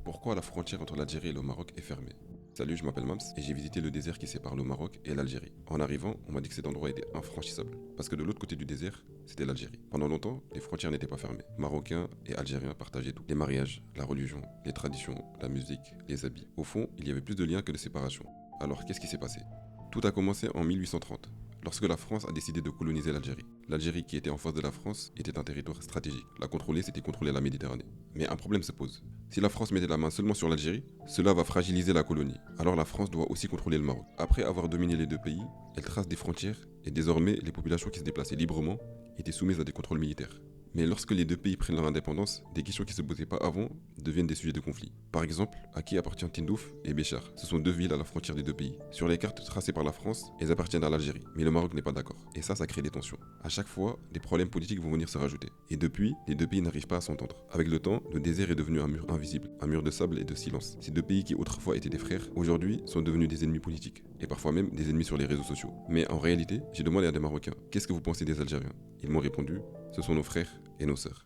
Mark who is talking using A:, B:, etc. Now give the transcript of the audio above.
A: Pourquoi la frontière entre l'Algérie et le Maroc est fermée? Salut, je m'appelle Mams et j'ai visité le désert qui sépare le Maroc et l'Algérie. En arrivant, on m'a dit que cet endroit était infranchissable, parce que de l'autre côté du désert, c'était l'Algérie. Pendant longtemps, les frontières n'étaient pas fermées. Marocains et Algériens partageaient tout. Les mariages, la religion, les traditions, la musique, les habits. Au fond, il y avait plus de liens que de séparation. Alors, qu'est-ce qui s'est passé? Tout a commencé en 1830, lorsque la France a décidé de coloniser l'Algérie. L'Algérie, qui était en face de la France, était un territoire stratégique. La contrôler, c'était contrôler la Méditerranée. Mais un problème se pose. Si la France mettait la main seulement sur l'Algérie, cela va fragiliser la colonie. Alors la France doit aussi contrôler le Maroc. Après avoir dominé les deux pays, elle trace des frontières et désormais les populations qui se déplaçaient librement étaient soumises à des contrôles militaires. Mais lorsque les deux pays prennent leur indépendance, des questions qui ne se posaient pas avant deviennent des sujets de conflit. Par exemple, à qui appartient Tindouf et Béchar? Ce sont deux villes à la frontière des deux pays. Sur les cartes tracées par la France, elles appartiennent à l'Algérie, mais le Maroc n'est pas d'accord. Et ça crée des tensions. À chaque fois, des problèmes politiques vont venir se rajouter. Et depuis, les deux pays n'arrivent pas à s'entendre. Avec le temps, le désert est devenu un mur invisible, un mur de sable et de silence. Ces deux pays qui autrefois étaient des frères, aujourd'hui sont devenus des ennemis politiques, et parfois même des ennemis sur les réseaux sociaux. Mais en réalité, j'ai demandé à des Marocains, qu'est-ce que vous pensez des Algériens? Ils m'ont répondu, ce sont nos frères et nos sœurs.